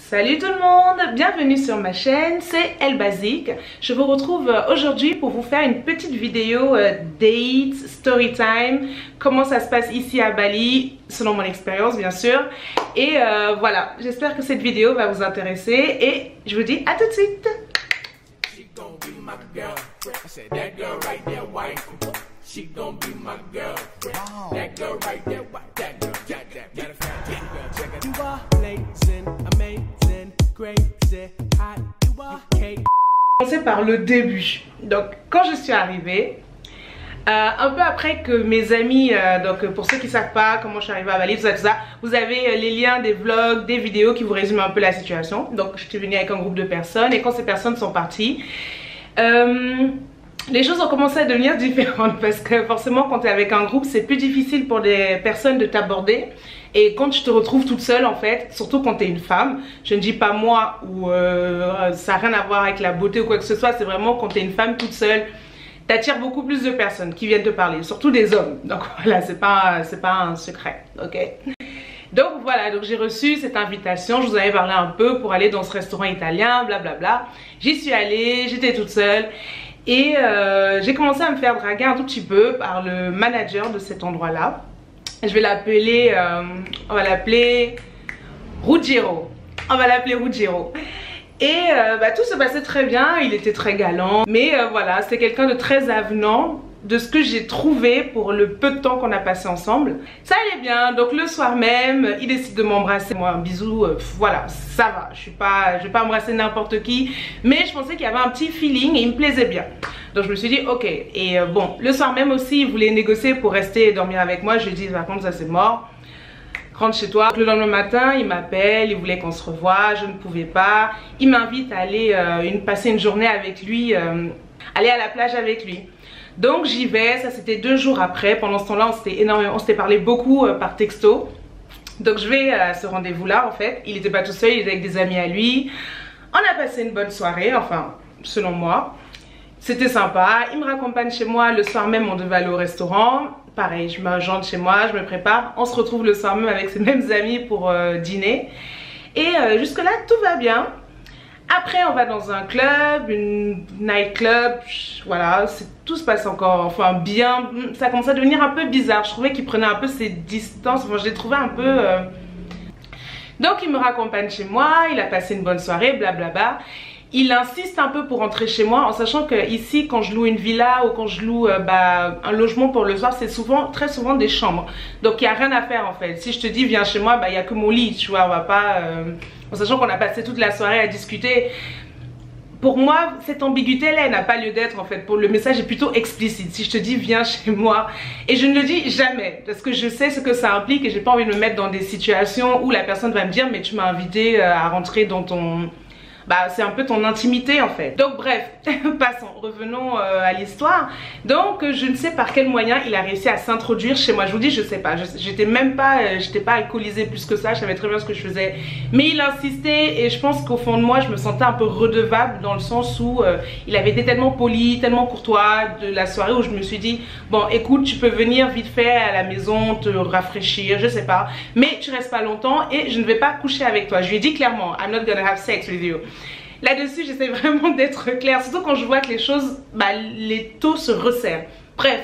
Salut tout le monde, bienvenue sur ma chaîne, c'est Elle Basique. Je vous retrouve aujourd'hui pour vous faire une petite vidéo date, story time, comment ça se passe ici à Bali, selon mon expérience bien sûr. Et voilà, j'espère que cette vidéo va vous intéresser et je vous dis à tout de suite. Commencer par le début. Donc quand je suis arrivée, un peu après que mes amis, donc pour ceux qui ne savent pas comment je suis arrivée à Bali, tout ça, vous avez les liens des vlogs, des vidéos qui vous résument un peu la situation. Donc je suis venue avec un groupe de personnes et quand ces personnes sont parties, les choses ont commencé à devenir différentes parce que forcément quand tu es avec un groupe c'est plus difficile pour les personnes de t'aborder. Et quand tu te retrouves toute seule en fait, surtout quand tu es une femme, je ne dis pas moi ou ça n'a rien à voir avec la beauté ou quoi que ce soit, c'est vraiment quand tu es une femme toute seule, t'attires beaucoup plus de personnes qui viennent te parler, surtout des hommes. Donc voilà, c'est pas un secret, ok? Donc voilà, donc j'ai reçu cette invitation, je vous en avais parlé un peu pour aller dans ce restaurant italien, blablabla. J'y suis allée, j'étais toute seule. Et j'ai commencé à me faire draguer un tout petit peu par le manager de cet endroit-là. Je vais l'appeler, on va l'appeler Ruggiero. On va l'appeler Ruggiero. Et tout se passait très bien, il était très galant. Mais voilà, c'était quelqu'un de très avenant de ce que j'ai trouvé pour le peu de temps qu'on a passé ensemble. Ça allait bien, donc le soir même, il décide de m'embrasser. Moi, un bisou, voilà, ça va. Je vais pas embrasser n'importe qui, mais je pensais qu'il y avait un petit feeling et il me plaisait bien. Donc je me suis dit, ok. Et bon, le soir même aussi, il voulait négocier pour rester et dormir avec moi. Je lui ai dit, par contre, ça c'est mort. Rentre chez toi. Le lendemain matin, il m'appelle, il voulait qu'on se revoie, je ne pouvais pas. Il m'invite à aller passer une journée avec lui, aller à la plage avec lui. Donc j'y vais, ça c'était 2 jours après. Pendant ce temps-là, on s'était parlé beaucoup par texto. Donc je vais à ce rendez-vous-là en fait. Il n'était pas tout seul, il était avec des amis à lui. On a passé une bonne soirée, enfin, selon moi. C'était sympa, il me raccompagne chez moi. Le soir même, on devait aller au restaurant. Pareil, je m'agende chez moi, je me prépare. On se retrouve le soir même avec ses mêmes amis pour dîner. Et jusque là, tout va bien. Après, on va dans un club, une nightclub, voilà, tout se passe encore, enfin bien. Ça commence à devenir un peu bizarre. Je trouvais qu'il prenait un peu ses distances, enfin je l'ai trouvé un peu... Donc il me raccompagne chez moi, il a passé une bonne soirée, blablabla. Il insiste un peu pour rentrer chez moi en sachant que ici quand je loue une villa ou quand je loue un logement pour le soir, c'est très souvent des chambres. Donc il n'y a rien à faire en fait. Si je te dis viens chez moi, il n'y a que mon lit, tu vois, on va pas... en sachant qu'on a passé toute la soirée à discuter. Pour moi, cette ambiguïté là, elle n'a pas lieu d'être en fait. Pour le message est plutôt explicite. Si je te dis viens chez moi, et je ne le dis jamais parce que je sais ce que ça implique et j'ai pas envie de me mettre dans des situations où la personne va me dire mais tu m'as invité à rentrer dans ton... c'est un peu ton intimité en fait. Donc bref, passons, revenons à l'histoire. Donc je ne sais par quel moyen il a réussi à s'introduire chez moi. Je vous dis, je sais pas, j'étais pas alcoolisée plus que ça, je savais très bien ce que je faisais. Mais il insistait et je pense qu'au fond de moi, je me sentais un peu redevable dans le sens où il avait été tellement poli, tellement courtois de la soirée où je me suis dit, bon écoute, tu peux venir vite fait à la maison, te rafraîchir, je sais pas. Mais tu restes pas longtemps et je ne vais pas coucher avec toi. Je lui ai dit clairement, I'm not gonna have sex with you. Là-dessus, j'essaie vraiment d'être claire, surtout quand je vois que les choses, les taux se resserrent. Bref,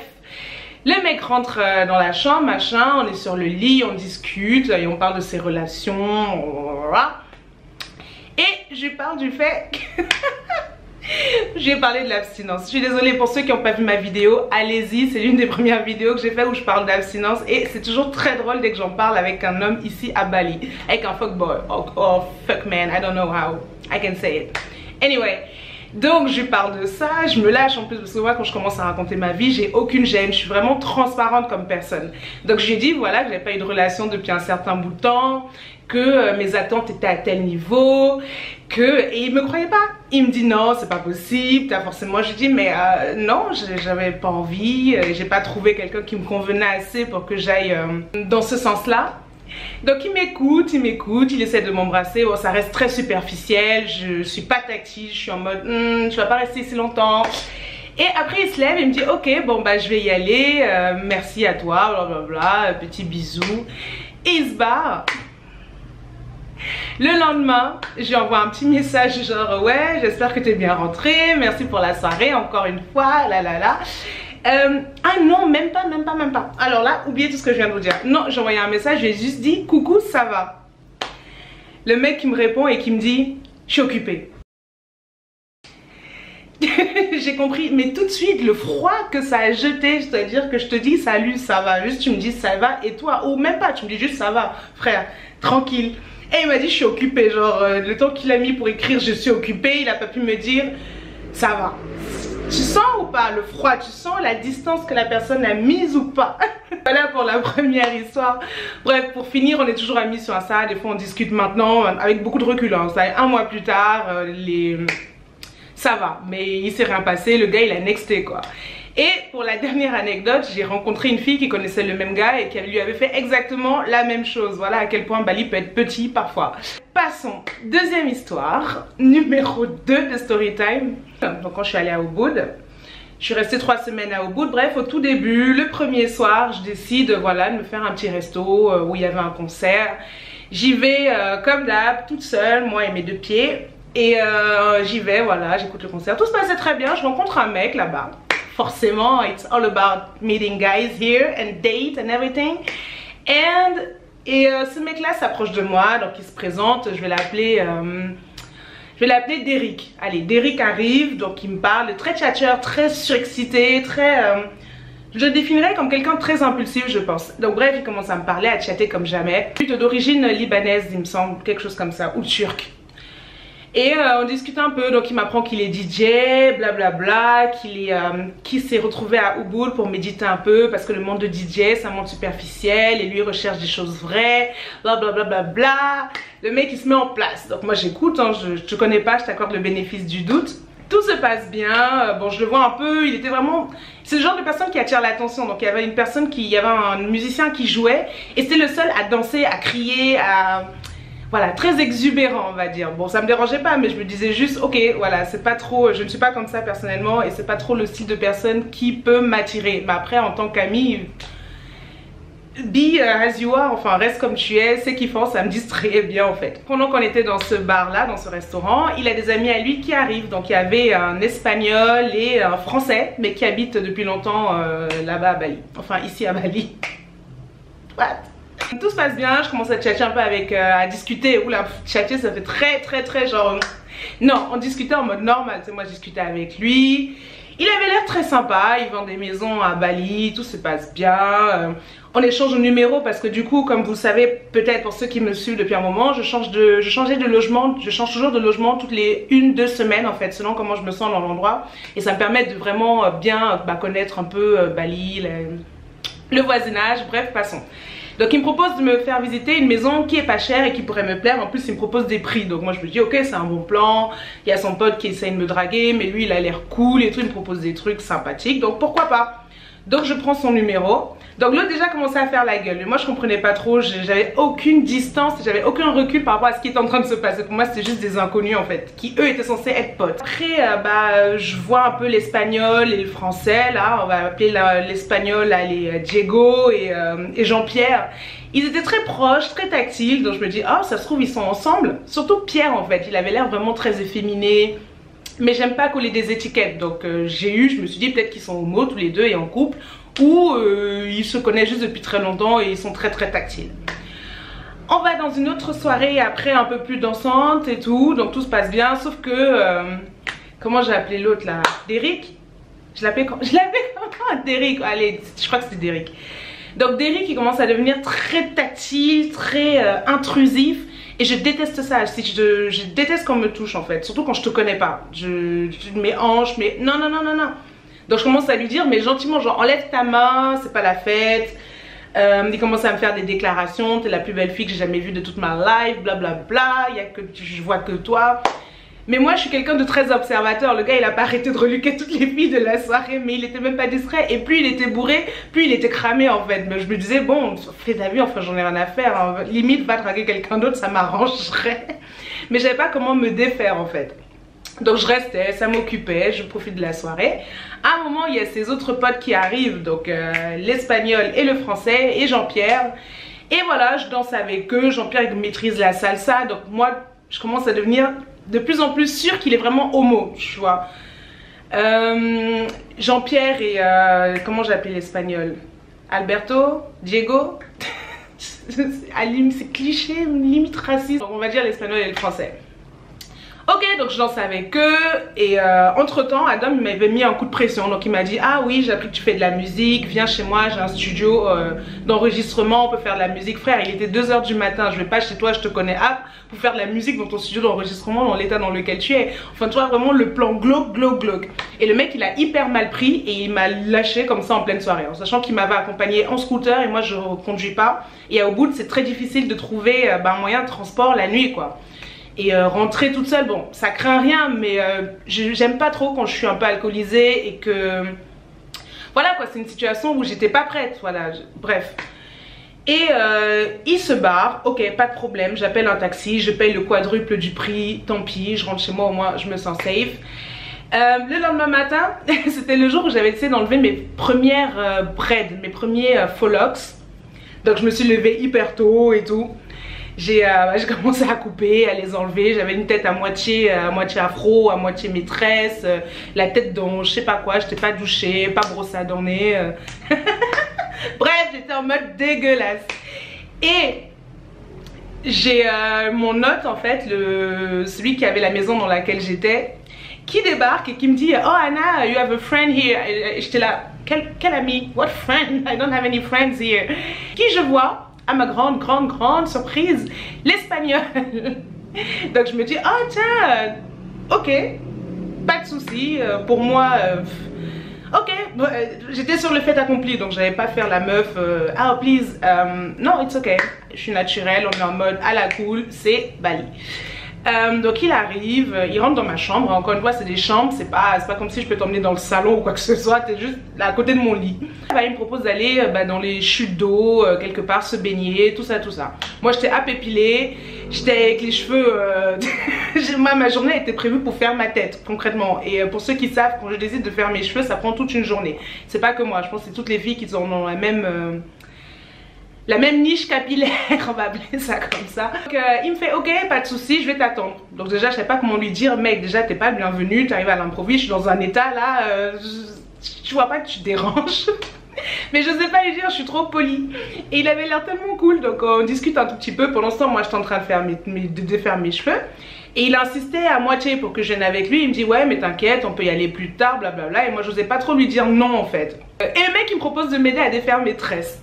le mec rentre dans la chambre, machin, on est sur le lit, on discute et on parle de ses relations. Et je parle du fait que... J'ai parlé de l'abstinence. Je suis désolée pour ceux qui n'ont pas vu ma vidéo, allez-y, c'est l'une des premières vidéos que j'ai fait où je parle d'abstinence et c'est toujours très drôle dès que j'en parle avec un homme ici à Bali, avec un fuckboy or fuck man, I don't know how I can say it. Anyway, donc je parle de ça, je me lâche en plus parce que moi quand je commence à raconter ma vie, j'ai aucune gêne, je suis vraiment transparente comme personne. Donc j'ai dit voilà que j'avais pas eu de relation depuis un certain bout de temps, que mes attentes étaient à tel niveau, et il me croyait pas. Il me dit non, c'est pas possible, t'as forcément. Je dis mais non, j'avais pas envie, j'ai pas trouvé quelqu'un qui me convenait assez pour que j'aille dans ce sens-là. Donc il m'écoute, il essaie de m'embrasser, bon, ça reste très superficiel, je suis pas tactile, je suis en mode tu vas pas rester ici longtemps. Et après il se lève et me dit ok bon je vais y aller, merci à toi, blablabla, petit bisou. Et il se barre. Le lendemain, j'ai envoyé un petit message genre ouais, j'espère que tu es bien rentré, merci pour la soirée encore une fois, là là là. Ah non, même pas. Alors là, oubliez tout ce que je viens de vous dire. Non, j'ai envoyé un message, j'ai juste dit coucou, ça va. Le mec qui me répond et qui me dit je suis occupée. J'ai compris, mais tout de suite le froid que ça a jeté, c'est-à-dire que je te dis salut, ça va, juste tu me dis ça va et toi, ou même pas, tu me dis juste ça va, frère, tranquille. Et il m'a dit je suis occupée, genre le temps qu'il a mis pour écrire je suis occupée, il a pas pu me dire ça va. Tu sens ou pas le froid, tu sens la distance que la personne a mise ou pas. Voilà pour la première histoire. Bref, pour finir, on est toujours amis sur Insta, des fois on discute maintenant avec beaucoup de recul, hein. Ça, un mois plus tard, ça va, mais il s'est rien passé, le gars il a nexté quoi. Et pour la dernière anecdote, j'ai rencontré une fille qui connaissait le même gars et qui lui avait fait exactement la même chose. Voilà à quel point Bali peut être petit parfois. Passons, deuxième histoire, numéro 2 de Storytime. Donc quand je suis allée à Ubud, je suis restée 3 semaines à Ubud. Bref, au tout début, le premier soir, je décide voilà, de me faire un petit resto où il y avait un concert. J'y vais comme d'hab, toute seule, moi et mes 2 pieds. Et j'y vais, voilà, j'écoute le concert. Tout se passait très bien, je rencontre un mec là-bas. Forcément, it's all about meeting guys here and date and everything. Et ce mec-là s'approche de moi, donc il se présente, je vais l'appeler Derrick. Allez, Derrick arrive, donc il me parle, très tchatcheur, très surexcité, très... je le définirais comme quelqu'un de très impulsif, je pense. Donc bref, il commence à me parler, à chatter comme jamais. Plutôt d'origine libanaise, il me semble, quelque chose comme ça, ou turc. Et on discute un peu, donc il m'apprend qu'il est DJ, blablabla, qu'il s'est retrouvé à Ubud pour méditer un peu parce que le monde de DJ c'est un monde superficiel et lui il recherche des choses vraies, blablabla. Le mec il se met en place, donc moi j'écoute, hein, je te connais pas, je t'accorde le bénéfice du doute. Tout se passe bien, bon je le vois un peu, il était vraiment... C'est le genre de personne qui attire l'attention, donc il y avait une personne il y avait un musicien qui jouait et c'était le seul à danser, à crier, à... Voilà, très exubérant on va dire. Bon ça me dérangeait pas mais je me disais juste ok voilà c'est pas trop, je ne suis pas comme ça personnellement et c'est pas trop le style de personne qui peut m'attirer. Mais après en tant qu'amie, be as you are, enfin reste comme tu es, c'est kiffant, ça me distrayait bien en fait. Pendant qu'on était dans ce bar là, dans ce restaurant, il a des amis à lui qui arrivent. Donc il y avait un espagnol et un français mais qui habitent depuis longtemps là-bas à Bali. Enfin ici à Bali. What? Tout se passe bien, je commence à chatter un peu avec, à discuter, oula, chatter ça fait très genre, non, on discutait en mode normal, tu sais, moi je discutais avec lui, il avait l'air très sympa, il vend des maisons à Bali, tout se passe bien, on échange de numéros parce que du coup, comme vous le savez, peut-être pour ceux qui me suivent depuis un moment, je changeais de logement, je change toujours de logement toutes les 1-2 semaines en fait, selon comment je me sens dans l'endroit, et ça me permet de vraiment bien connaître un peu Bali, le voisinage, bref, passons. Donc il me propose de me faire visiter une maison qui est pas chère et qui pourrait me plaire. En plus il me propose des prix. Donc moi je me dis ok c'est un bon plan. Il y a son pote qui essaye de me draguer mais lui il a l'air cool et tout. Il me propose des trucs sympathiques. Donc pourquoi pas. Donc je prends son numéro. Donc l'autre déjà commençait à faire la gueule. Mais moi je comprenais pas trop. J'avais aucune distance. J'avais aucun recul par rapport à ce qui était en train de se passer. Pour moi c'était juste des inconnus en fait. Qui eux étaient censés être potes. Après je vois un peu l'espagnol et le français. Là on va appeler l'espagnol les Diego et Jean-Pierre. Ils étaient très proches, très tactiles. Donc je me dis oh ça se trouve ils sont ensemble. Surtout Pierre en fait. Il avait l'air vraiment très efféminé. Mais j'aime pas coller des étiquettes. Donc je me suis dit peut-être qu'ils sont homo tous les deux et en couple. Ou ils se connaissent juste depuis très longtemps et ils sont très tactiles. On va dans une autre soirée après un peu plus dansante et tout, donc tout se passe bien, sauf que comment j'ai appelé l'autre là, Derrick. Je l'appelais comment Derrick, allez, je crois que c'était Derrick. Donc Derrick il commence à devenir très tactile, très intrusif. Et je déteste ça, je déteste qu'on me touche en fait, surtout quand je te connais pas. Mes hanches, mais non. Donc je commence à lui dire mais gentiment genre enlève ta main, c'est pas la fête. Il commence à me faire des déclarations, t'es la plus belle fille que j'ai jamais vue de toute ma life, blablabla, je vois que toi. Mais moi je suis quelqu'un de très observateur, le gars il a pas arrêté de reluquer toutes les filles de la soirée mais il était même pas discret et plus il était bourré, plus il était cramé en fait. Mais je me disais bon, fais ta vie, enfin j'en ai rien à faire, hein. Limite va draguer quelqu'un d'autre ça m'arrangerait. Mais je savais pas comment me défaire en fait. Donc je restais, ça m'occupait, je profite de la soirée. À un moment il y a ces autres potes qui arrivent, donc l'espagnol et le français et Jean-Pierre. Et voilà, je danse avec eux. Jean-Pierre maîtrise la salsa, donc moi je commence à devenir de plus en plus sûre qu'il est vraiment homo, tu vois. Jean-Pierre et comment j'appelle l'espagnol, Alberto, Diego. C'est cliché, limite raciste. Donc on va dire l'espagnol et le français. Ok, donc je danse avec eux et entre temps Adam m'avait mis un coup de pression, donc il m'a dit ah oui, j'ai appris que tu fais de la musique, viens chez moi, j'ai un studio d'enregistrement, on peut faire de la musique. Frère, il était 2 h du matin, je vais pas chez toi, je te connais pour faire de la musique dans ton studio d'enregistrement dans l'état dans lequel tu es. Enfin tu vois vraiment le plan glauque. Et le mec il a hyper mal pris et il m'a lâché comme ça en pleine soirée, en sachant qu'il m'avait accompagné en scooter et moi je conduis pas. Et au bout c'est très difficile de trouver un moyen de transport la nuit quoi. Et rentrer toute seule, bon ça craint rien, mais j'aime pas trop quand je suis un peu alcoolisée et que voilà quoi, c'est une situation où j'étais pas prête, voilà, bref. Et il se barre, ok pas de problème, j'appelle un taxi, je paye le quadruple du prix, tant pis, je rentre chez moi, au moins je me sens safe. Le lendemain matin, c'était le jour où j'avais essayé d'enlever mes premières braids, mes premiers faux locks. Donc je me suis levée hyper tôt et tout. J'ai commencé à couper, à les enlever. J'avais une tête à moitié afro, à moitié maîtresse, la tête dans je sais pas quoi, j'étais pas douchée, pas brossée à dents nez. Bref, j'étais en mode dégueulasse. Et j'ai mon hôte en fait, celui qui avait la maison dans laquelle j'étais, qui débarque et qui me dit oh Anna, you have a friend here. Et j'étais là, quel ami? What friend? I don't have any friends here. Qui je vois? À ma grande surprise, l'espagnol. Donc je me dis oh tiens, ok, pas de souci, pour moi ok, j'étais sur le fait accompli, donc j'allais pas faire la meuf oh please, non it's ok, je suis naturelle, on est en mode à la cool, c'est Bali. Donc il arrive, il rentre dans ma chambre. Encore une fois c'est des chambres, c'est pas comme si je peux t'emmener dans le salon ou quoi que ce soit, t'es juste là à côté de mon lit. Il me propose d'aller dans les chutes d'eau, quelque part se baigner, tout ça. Moi j'étais apépilée, j'étais avec les cheveux, ma journée était prévue pour faire ma tête concrètement. Et pour ceux qui savent, quand je décide de faire mes cheveux ça prend toute une journée. C'est pas que moi, je pense que c'est toutes les filles qui ont la même niche capillaire, on va appeler ça comme ça. Donc il me fait ok, pas de souci, je vais t'attendre. Donc déjà je sais pas comment lui dire, mec déjà t'es pas le bienvenu, tu arrives à l'improviste, je suis dans un état là, tu vois pas que tu déranges. Mais je sais pas lui dire, je suis trop polie. Et il avait l'air tellement cool, donc on discute un tout petit peu. Pendant ce temps moi j'étais en train de faire de défaire mes cheveux. Et il insistait à moitié pour que je vienne avec lui. Il me dit ouais mais t'inquiète, on peut y aller plus tard, blablabla. Et moi j'osais pas trop lui dire non en fait. Et le mec il me propose de m'aider à défaire mes tresses.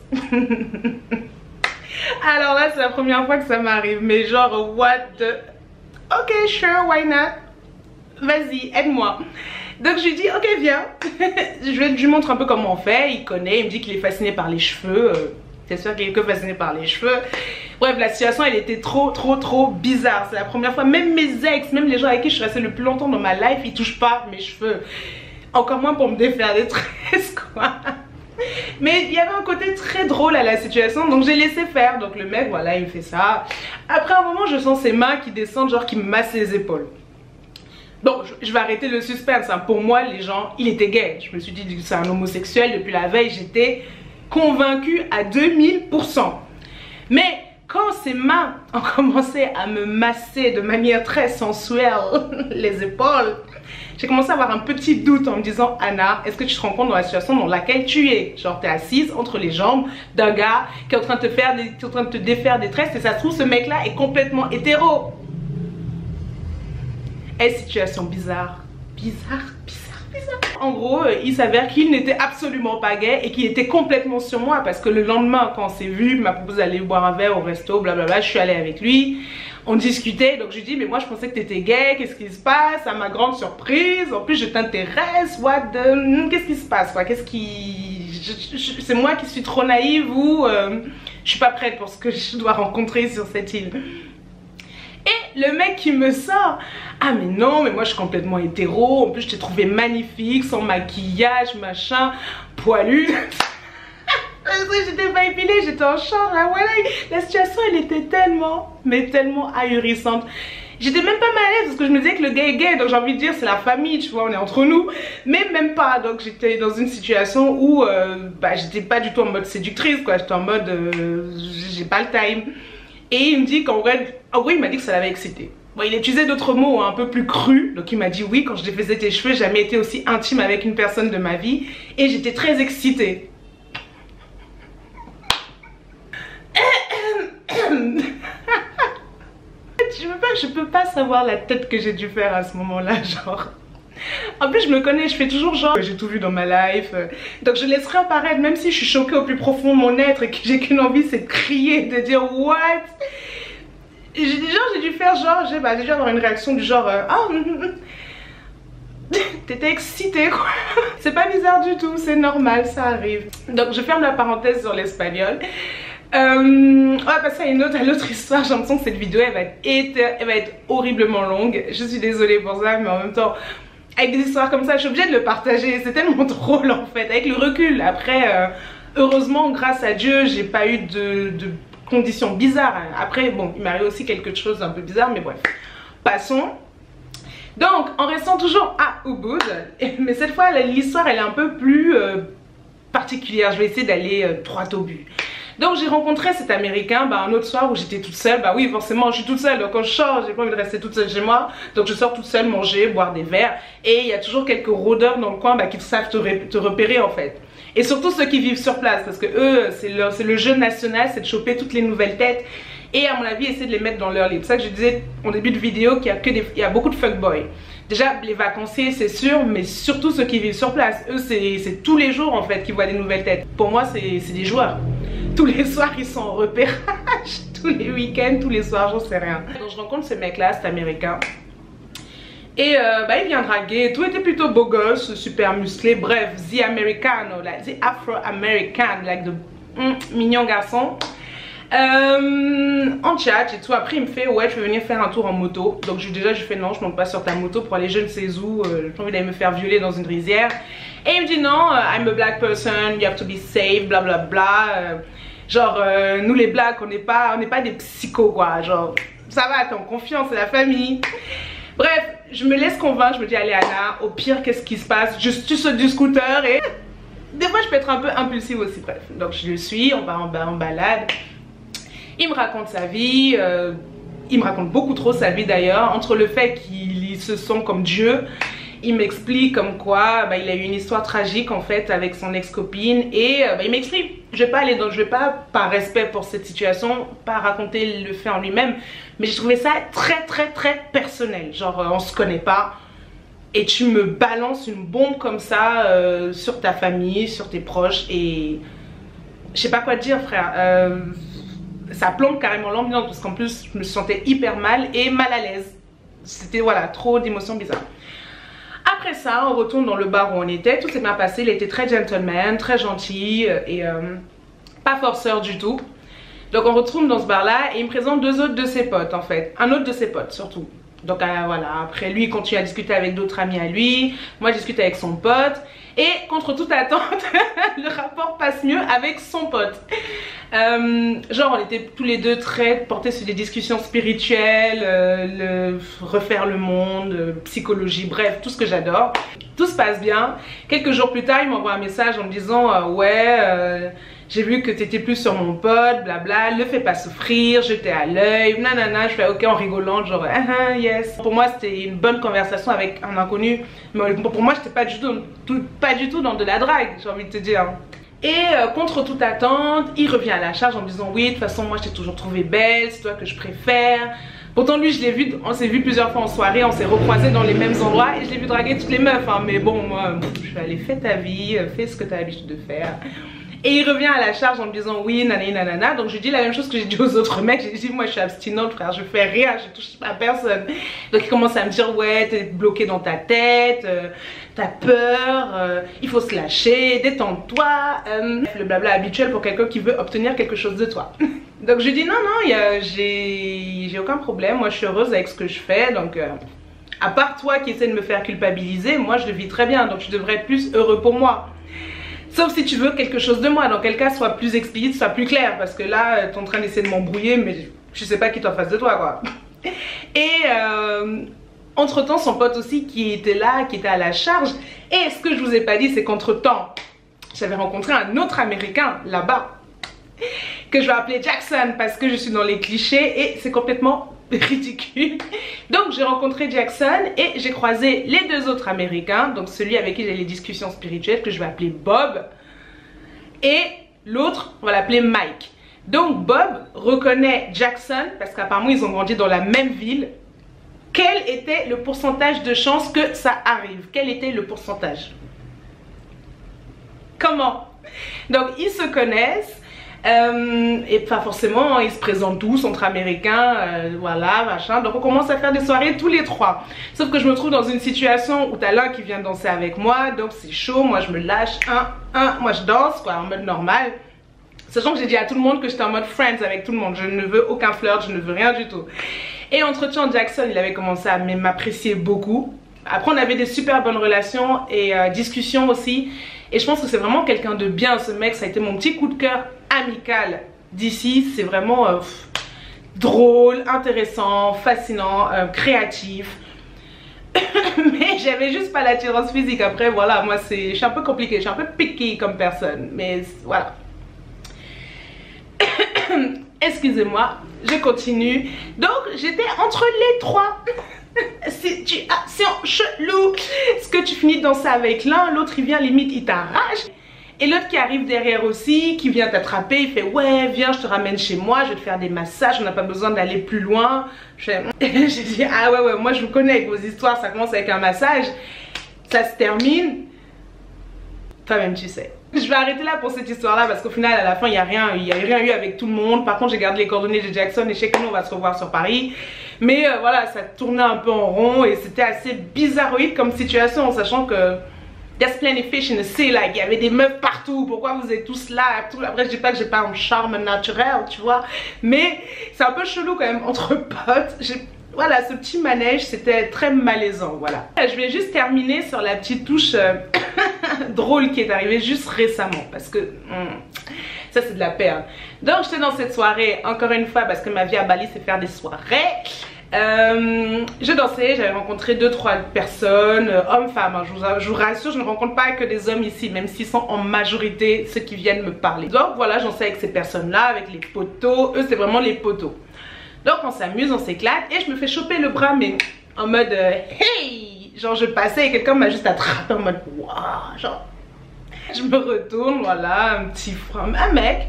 Alors là c'est la première fois que ça m'arrive. Mais genre what the... Ok sure, why not. Vas-y, aide-moi. Donc je lui dis ok viens. Je lui montre un peu comment on fait. Il connaît, il me dit qu'il est fasciné par les cheveux. C'est sûr qu'il est que fasciné par les cheveux. Bref, la situation elle était trop bizarre. C'est la première fois, même mes ex, même les gens avec qui je suis restée le plus longtemps dans ma life, ils touchent pas mes cheveux. Encore moins pour me défaire des tresses quoi. Mais il y avait un côté très drôle à la situation, donc j'ai laissé faire. Donc le mec voilà, il me fait ça. Après un moment je sens ses mains qui descendent, genre qui me massent les épaules. Donc je vais arrêter le suspense hein. Pour moi les gens, il était gay. Je me suis dit que c'est un homosexuel. Depuis la veille j'étais convaincue à 2000%. Mais quand ses mains ont commencé à me masser de manière très sensuelle les épaules, j'ai commencé à avoir un petit doute en me disant Anna, est-ce que tu te rends compte dans la situation dans laquelle tu es? Genre t'es assise entre les jambes d'un gars qui est en train de te défaire des tresses et ça se trouve ce mec là est complètement hétéro. Et situation bizarre. En gros, il s'avère qu'il n'était absolument pas gay et qu'il était complètement sur moi parce que le lendemain, quand on s'est vu, il m'a proposé d'aller boire un verre au resto, blablabla. Je suis allée avec lui, on discutait. Donc je lui dis, mais moi je pensais que t'étais gay, qu'est-ce qui se passe? À ma grande surprise, en plus je t'intéresse, qu'est-ce qui se passe quoi? C'est moi qui suis trop naïve ou je suis pas prête pour ce que je dois rencontrer sur cette île? Et le mec qui me sort, ah mais non, mais moi je suis complètement hétéro, en plus je t'ai trouvé magnifique, sans maquillage, machin, poilu. J'étais pas épilée, j'étais en chambre, là, voilà. La situation elle était tellement, mais tellement ahurissante. J'étais même pas mal à l'aise parce que je me disais que le gars est gay, donc j'ai envie de dire c'est la famille, tu vois, on est entre nous, mais même pas. Donc j'étais dans une situation où j'étais pas du tout en mode séductrice, quoi. J'étais en mode j'ai pas le time. Et il me dit qu'en vrai, il m'a dit que ça l'avait excité. Bon, il utilisait d'autres mots un peu plus crus, donc il m'a dit oui, quand je défaisais tes cheveux, j'ai jamais été aussi intime avec une personne de ma vie, et j'étais très excitée. Je peux pas savoir la tête que j'ai dû faire à ce moment-là, genre. En plus, je me connais, je fais toujours genre j'ai tout vu dans ma life. Donc je laisse rien paraître, même si je suis choquée au plus profond de mon être et que j'ai qu'une envie, c'est de crier, de dire what. J'ai dû faire genre, j'ai dû avoir une réaction du genre t'étais excitée quoi. C'est pas bizarre du tout, c'est normal, ça arrive. Donc je ferme la parenthèse sur l'espagnol. On va passer à l'autre histoire. J'ai l'impression que cette vidéo elle va être horriblement longue. Je suis désolée pour ça, mais en même temps avec des histoires comme ça je suis obligée de le partager. C'est tellement drôle en fait, avec le recul. Après heureusement grâce à Dieu j'ai pas eu de conditions bizarres. Après bon il m'arrive aussi quelque chose d'un peu bizarre, mais bref, passons. Donc en restant toujours à Ubud, mais cette fois l'histoire elle est un peu plus particulière. Je vais essayer d'aller droit au but. Donc j'ai rencontré cet américain un autre soir où j'étais toute seule. Bah oui forcément je suis toute seule, donc quand je sors j'ai pas envie de rester toute seule chez moi. Donc je sors toute seule manger, boire des verres. Et il y a toujours quelques rôdeurs dans le coin qui savent te repérer en fait. Et surtout ceux qui vivent sur place, parce que eux c'est le jeu national, c'est de choper toutes les nouvelles têtes. Et à mon avis essayer de les mettre dans leur lit. C'est ça que je disais en début de vidéo qu'il y a beaucoup de fuckboys. Déjà les vacanciers c'est sûr, mais surtout ceux qui vivent sur place. Eux c'est tous les jours en fait qu'ils voient des nouvelles têtes. Pour moi c'est des joueurs. Tous les soirs ils sont en repérage, tous les week-ends, tous les soirs, j'en sais rien. Donc je rencontre ce mec là, cet américain. Et il vient draguer, tout était plutôt beau gosse, super musclé, bref, the Americano, like, the Afro-American, like the mignon garçon. En chat et tout, après il me fait ouais je vais venir faire un tour en moto. Donc je fais non, je monte pas sur ta moto pour aller je ne sais où, j'ai pas envie d'aller me faire violer dans une rizière. Et il me dit non, I'm a black person, you have to be safe, bla bla bla. Genre nous les blacks on n'est pas des psychos quoi, genre ça va, t'es en confiance, c'est la famille. Bref, je me laisse convaincre, je me dis allez Anna, au pire qu'est-ce qui se passe, tu sautes du scooter et des fois je peux être un peu impulsive aussi, bref. Donc je le suis, on va en balade. Il me raconte sa vie, il me raconte beaucoup trop sa vie d'ailleurs, entre le fait qu'il se sent comme Dieu. Il m'explique comme quoi il a eu une histoire tragique en fait avec son ex-copine et il m'explique. Je vais pas par respect pour cette situation, pas raconter le fait en lui-même, mais j'ai trouvé ça très personnel. Genre on se connaît pas et tu me balances une bombe comme ça sur ta famille, sur tes proches et je sais pas quoi te dire frère. Ça plombe carrément l'ambiance parce qu'en plus je me sentais hyper mal et mal à l'aise. C'était voilà trop d'émotions bizarres. Après ça, on retourne dans le bar où on était, tout s'est bien passé, il était très gentleman, très gentil et pas forceur du tout. Donc on retourne dans ce bar là et il me présente deux autres de ses potes en fait, un autre de ses potes surtout. Donc voilà, après lui il continue à discuter avec d'autres amis à lui, moi je discute avec son pote et contre toute attente le rapport passe mieux avec son pote. Genre on était tous les deux très portés sur des discussions spirituelles, refaire le monde, psychologie, bref tout ce que j'adore. Tout se passe bien. Quelques jours plus tard il m'envoie un message en me disant ouais j'ai vu que t'étais plus sur mon pote, blabla, le fais pas souffrir, j'étais à l'œil, nanana. Je fais ok en rigolant, genre yes. Pour moi c'était une bonne conversation avec un inconnu, mais pour moi j'étais pas du tout dans de la drague, j'ai envie de te dire. Et contre toute attente, il revient à la charge en me disant oui de toute façon moi je t'ai toujours trouvé belle, c'est toi que je préfère. Pourtant lui je l'ai vu, on s'est vu plusieurs fois en soirée, on s'est recroisés dans les mêmes endroits et je l'ai vu draguer toutes les meufs hein. Mais bon moi je suis allée fais ta vie, fais ce que tu as l'habitude de faire. Et il revient à la charge en me disant oui nanana nanana. Donc je lui dis la même chose que j'ai dit aux autres mecs. J'ai dit moi je suis abstinente frère, je fais rien, je touche à personne. Donc il commence à me dire ouais t'es bloqué dans ta tête, t'as peur, il faut se lâcher, détends-toi, le blabla habituel pour quelqu'un qui veut obtenir quelque chose de toi. Donc je lui dis non j'ai aucun problème, moi je suis heureuse avec ce que je fais. Donc à part toi qui essaie de me faire culpabiliser, moi je le vis très bien, donc je devrais être plus heureux pour moi. Sauf si tu veux quelque chose de moi, dans quel cas soit plus explicite, soit plus clair. Parce que là, t'es en train d'essayer de m'embrouiller, mais je sais pas qui t'en face de toi quoi. Et entre temps, son pote aussi qui était là, qui était à la charge. Et ce que je vous ai pas dit, c'est qu'entre temps, j'avais rencontré un autre Américain là-bas, que je vais appeler Jackson parce que je suis dans les clichés et c'est complètement ridicule. Donc j'ai rencontré Jackson et j'ai croisé les deux autres Américains, donc celui avec qui j'ai les discussions spirituelles que je vais appeler Bob et l'autre on va l'appeler Mike. Donc Bob reconnaît Jackson parce qu'apparemment ils ont grandi dans la même ville. Quel était le pourcentage de chances que ça arrive? Quel était le pourcentage? Comment? Donc ils se connaissent. Et pas forcément ils se présentent tous entre américains, voilà machin, donc on commence à faire des soirées tous les trois, sauf que je me trouve dans une situation où t'as l'un qui vient danser avec moi, donc c'est chaud, moi je me lâche, moi je danse quoi en mode normal, sachant que j'ai dit à tout le monde que j'étais en mode friends avec tout le monde, je ne veux aucun flirt, je ne veux rien du tout. Et entre-temps Jackson il avait commencé à m'apprécier beaucoup, après on avait des super bonnes relations et discussions aussi. Et je pense que c'est vraiment quelqu'un de bien, ce mec, ça a été mon petit coup de cœur amical d'ici. C'est vraiment drôle, intéressant, fascinant, créatif. Mais j'avais juste pas l'attirance physique. Après voilà, moi je suis un peu compliquée, je suis un peu picky comme personne. Mais voilà. Excusez-moi, je continue. Donc j'étais entre les trois. C'est chelou. Est-ce que tu finis de danser avec l'un, l'autre il vient limite il t'arrache. Et l'autre qui arrive derrière aussi, qui vient t'attraper, il fait ouais viens je te ramène chez moi, je vais te faire des massages, on n'a pas besoin d'aller plus loin. J'ai dit ah ouais moi je vous connais avec vos histoires, ça commence avec un massage, ça se termine. Toi-même tu sais. Je vais arrêter là pour cette histoire là parce qu'au final à la fin il n'y a rien eu avec tout le monde. Par contre j'ai gardé les coordonnées de Jackson et je sais que nous on va se revoir sur Paris. Mais voilà, ça tournait un peu en rond et c'était assez bizarroïde comme situation en sachant que there's plenty fish in the sea, like, il y avait des meufs partout, pourquoi vous êtes tous là, tout. Après je dis pas que j'ai pas un charme naturel, tu vois, mais c'est un peu chelou quand même entre potes. Voilà, ce petit manège c'était très malaisant, voilà. Je vais juste terminer sur la petite touche drôle qui est arrivée juste récemment parce que ça c'est de la perle. Donc j'étais dans cette soirée encore une fois parce que ma vie à Bali c'est faire des soirées. Je dansais, j'avais rencontré 2-3 personnes, hommes, femmes, hein, je vous rassure, je ne rencontre pas que des hommes ici, même s'ils sont en majorité ceux qui viennent me parler. Donc voilà, j'en sais avec ces personnes là, avec les poteaux, eux c'est vraiment les poteaux. Donc on s'amuse, on s'éclate et je me fais choper le bras mais en mode hey, genre je passais et quelqu'un m'a juste attrapé en mode waouh, genre je me retourne, voilà, un mec.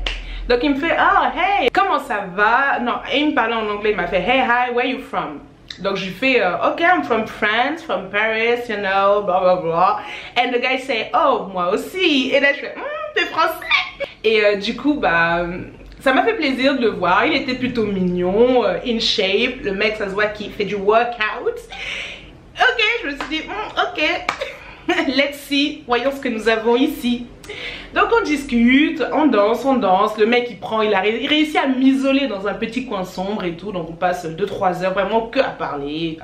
Donc il me fait ah hey comment ça va, non, et il me parlait en anglais, il m'a fait hey hi where you from. Donc je lui fais ok I'm from France, from Paris, you know, blah blah blah. And the guy say oh moi aussi. Et là je fais t'es français. Et du coup bah ça m'a fait plaisir de le voir, il était plutôt mignon, in shape, le mec ça se voit qu'il fait du workout. Ok, je me suis dit ok, let's see, voyons ce que nous avons ici. Donc on discute, on danse, le mec il réussit à m'isoler dans un petit coin sombre et tout, donc on passe 2-3 heures vraiment que à parler.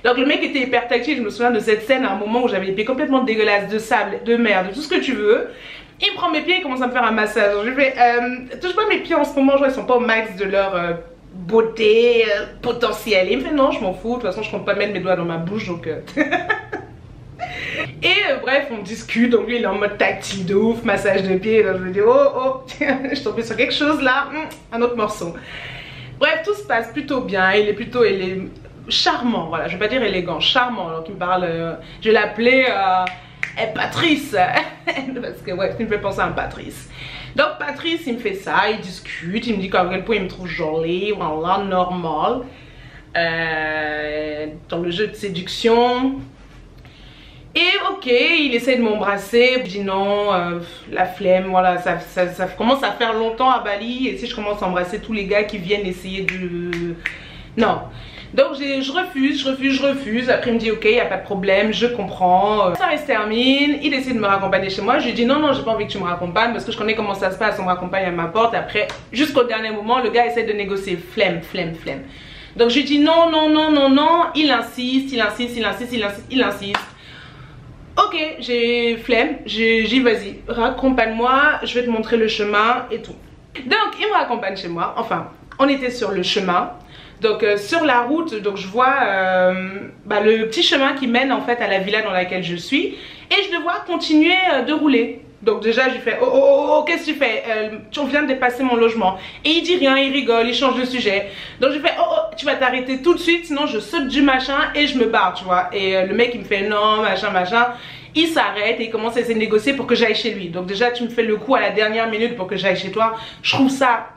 Donc le mec était hyper tactile, je me souviens de cette scène à un moment où j'avais les pieds complètement dégueulasses, de sable, de merde, de tout ce que tu veux. Il prend mes pieds et commence à me faire un massage. Je lui fais touche pas mes pieds en ce moment, genre ils sont pas au max de leur beauté potentielle. Et il me fait non je m'en fous, de toute façon je compte pas mettre mes doigts dans ma bouche donc Et bref on discute, donc lui il est en mode tactile de ouf, massage de pieds, donc je me dis oh je suis tombée sur quelque chose là, un autre morceau. Bref tout se passe plutôt bien, il est charmant, voilà, je vais pas dire élégant, charmant, donc il me parle, je vais l'appeler Patrice parce que ouais, il me fait penser à un Patrice. Donc Patrice il me fait ça, il discute, il me dit qu'à quel point il me trouve jolie, voilà, normal, dans le jeu de séduction. Et ok, il essaie de m'embrasser, je dis non, la flemme, voilà, ça commence à faire longtemps à Bali. Et si je commence à embrasser tous les gars qui viennent essayer de... Non. Donc je refuse, après il me dit ok, il n'y a pas de problème, je comprends. Ça se termine, il essaie de me raccompagner chez moi, je lui dis non, j'ai pas envie que tu me raccompagnes parce que je connais comment ça se passe, on me raccompagne à ma porte. Après, jusqu'au dernier moment, le gars essaie de négocier, flemme. Donc je lui dis non, il insiste. Ok, j'ai flemme, j'ai vas-y, raccompagne-moi, je vais te montrer le chemin et tout. Donc il me raccompagne chez moi, enfin on était sur le chemin. Donc sur la route, donc je vois le petit chemin qui mène en fait à la villa dans laquelle je suis, et je le vois continuer de rouler. Donc déjà je lui fais oh, qu'est-ce que tu fais, on vient de dépasser mon logement. Et il dit rien, il rigole, il change de sujet. Donc je lui fais oh, tu vas t'arrêter tout de suite, sinon je saute du machin et je me barre, tu vois. Et le mec il me fait non, machin. Il s'arrête et il commence à essayer de négocier pour que j'aille chez lui. Donc déjà tu me fais le coup à la dernière minute pour que j'aille chez toi. Je trouve ça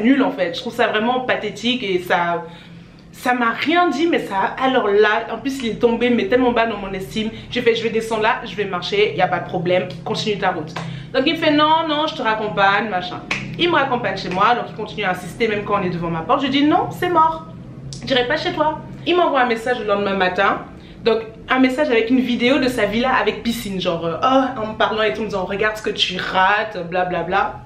nul en fait. Je trouve ça vraiment pathétique et ça m'a rien dit, mais ça, alors là, en plus il est tombé mais tellement bas dans mon estime. J'ai fait je vais descendre là, je vais marcher, il n'y a pas de problème, continue ta route. Donc il me fait non, je te raccompagne, machin. Il me raccompagne chez moi, donc il continue à insister même quand on est devant ma porte. Je dis non, c'est mort, j'irai pas chez toi. Il m'envoie un message le lendemain matin. Donc un message avec une vidéo de sa villa avec piscine, genre en me parlant et tout, en me disant regarde ce que tu rates, blablabla.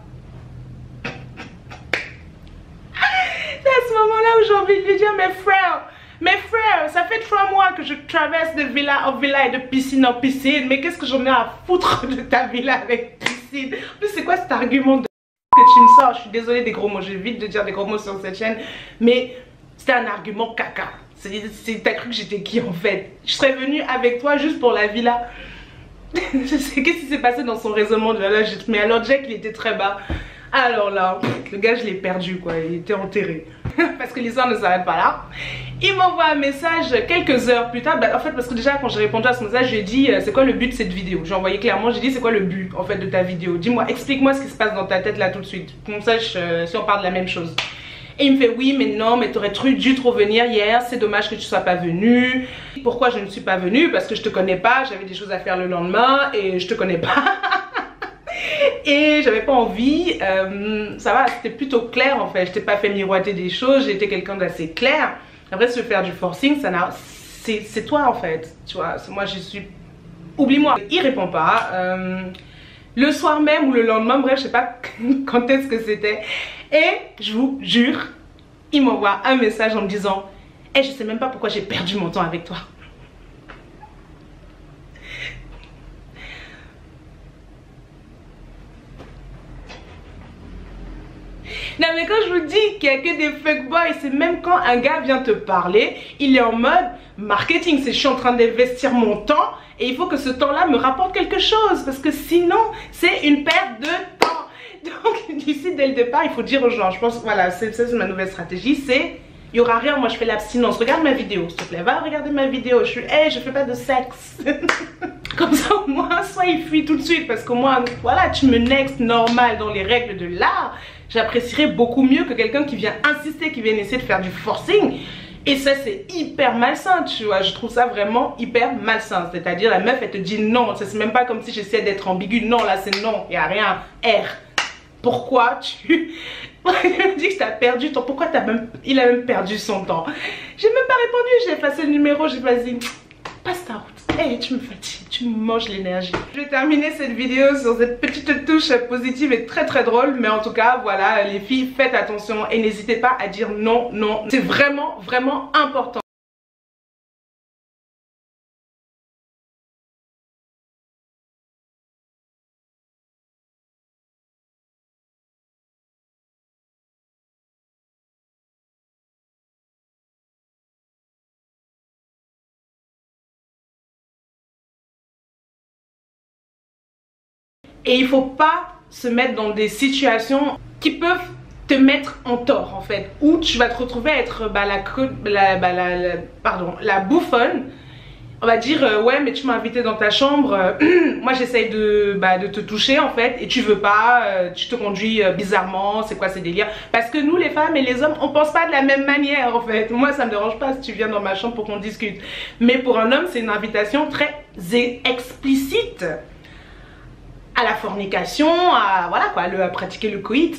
C'est à ce moment là où j'ai envie de lui dire mes frères, ça fait 3 mois que je traverse de villa en villa et de piscine en piscine, mais qu'est-ce que j'en ai à foutre de ta villa avec piscine? En plus c'est quoi cet argument de que tu me sors? Je suis désolée des gros mots, j'évite de dire des gros mots sur cette chaîne, mais c'était un argument caca. T'as cru que j'étais qui en fait? Je serais venue avec toi juste pour la villa. Je sais qu'est-ce qui s'est passé dans son raisonnement. Mais alors Jack il était très bas. Alors là, le gars je l'ai perdu quoi, il était enterré. Parce que l'histoire ne s'arrête pas là. Il m'envoie un message quelques heures plus tard. En fait parce que déjà quand j'ai répondu à ce message, j'ai dit c'est quoi le but de cette vidéo? J'ai envoyé clairement, j'ai dit c'est quoi le but en fait de ta vidéo? Dis-moi, explique-moi ce qui se passe dans ta tête là tout de suite. Comme ça si on parle de la même chose. Et il me fait oui mais non mais t'aurais dû trop venir hier, c'est dommage que tu sois pas venu. Pourquoi je ne suis pas venue? Parce que je te connais pas, j'avais des choses à faire le lendemain et je te connais pas. Et j'avais pas envie, ça va, c'était plutôt clair en fait, je t'ai pas fait miroiter des choses, j'ai été quelqu'un d'assez clair. Après se faire du forcing, c'est toi en fait, tu vois, moi je suis, oublie-moi. Il répond pas, le soir même ou le lendemain, bref je sais pas quand est-ce que c'était. Et je vous jure, il m'envoie un message en me disant je sais même pas pourquoi j'ai perdu mon temps avec toi. Non mais quand je vous dis qu'il n'y a que des fuckboys, c'est même quand un gars vient te parler, il est en mode marketing, c'est je suis en train d'investir mon temps et il faut que ce temps-là me rapporte quelque chose parce que sinon c'est une perte de temps. Donc d'ici dès le départ il faut dire aux gens, je pense voilà c'est ma nouvelle stratégie, c'est il n'y aura rien, moi je fais l'abstinence, regarde ma vidéo s'il te plaît, va regarder ma vidéo, je fais pas de sexe. Comme ça au moins soit il fuit tout de suite parce qu'au moins voilà tu me next normal dans les règles de l'art. J'apprécierais beaucoup mieux que quelqu'un qui vient insister, qui vient essayer de faire du forcing. Et ça c'est hyper malsain, tu vois, je trouve ça vraiment hyper malsain. C'est-à-dire la meuf elle te dit non, c'est même pas comme si j'essayais d'être ambiguë. Non là c'est non, il n'y a rien, R. Pourquoi tu... Il me dit que t'as perdu ton... Pourquoi il a même perdu son temps? J'ai même pas répondu, j'ai effacé le numéro, j'ai pas dit passe ta route. Hey, tu me fatigues, tu me manges l'énergie. Je vais terminer cette vidéo sur cette petite touche positive et très drôle. Mais en tout cas, voilà, les filles, faites attention et n'hésitez pas à dire non. C'est vraiment important. Et il faut pas se mettre dans des situations qui peuvent te mettre en tort en fait, où tu vas te retrouver à être la bouffonne. On va dire ouais mais tu m'as invité dans ta chambre, moi j'essaye de te toucher en fait et tu veux pas, tu te conduis bizarrement, c'est quoi ces délires? Parce que nous les femmes et les hommes on pense pas de la même manière en fait. Moi ça me dérange pas si tu viens dans ma chambre pour qu'on discute, mais pour un homme c'est une invitation très explicite à la fornication, à voilà quoi, à pratiquer le coït.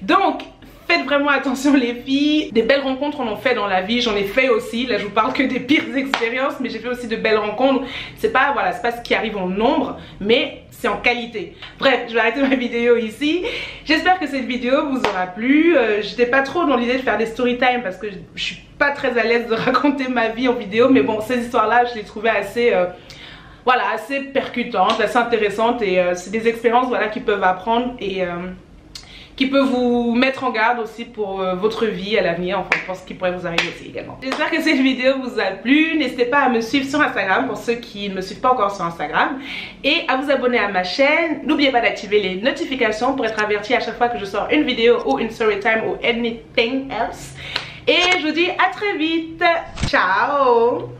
Donc faites vraiment attention les filles. Des belles rencontres on en fait dans la vie, j'en ai fait aussi. Là je vous parle que des pires expériences, mais j'ai fait aussi de belles rencontres. C'est pas voilà, c'est pas ce qui arrive en nombre, mais c'est en qualité. Bref, je vais arrêter ma vidéo ici. J'espère que cette vidéo vous aura plu. J'étais pas trop dans l'idée de faire des story time parce que je suis pas très à l'aise de raconter ma vie en vidéo, mais bon ces histoires là je les trouvais assez voilà, assez percutantes, assez intéressantes et c'est des expériences voilà qui peuvent apprendre et qui peut vous mettre en garde aussi pour votre vie à l'avenir. Enfin, je pense qu'il pourrait vous arriver aussi également. J'espère que cette vidéo vous a plu. N'hésitez pas à me suivre sur Instagram pour ceux qui ne me suivent pas encore sur Instagram et à vous abonner à ma chaîne. N'oubliez pas d'activer les notifications pour être averti à chaque fois que je sors une vidéo ou une story time ou anything else. Et je vous dis à très vite. Ciao!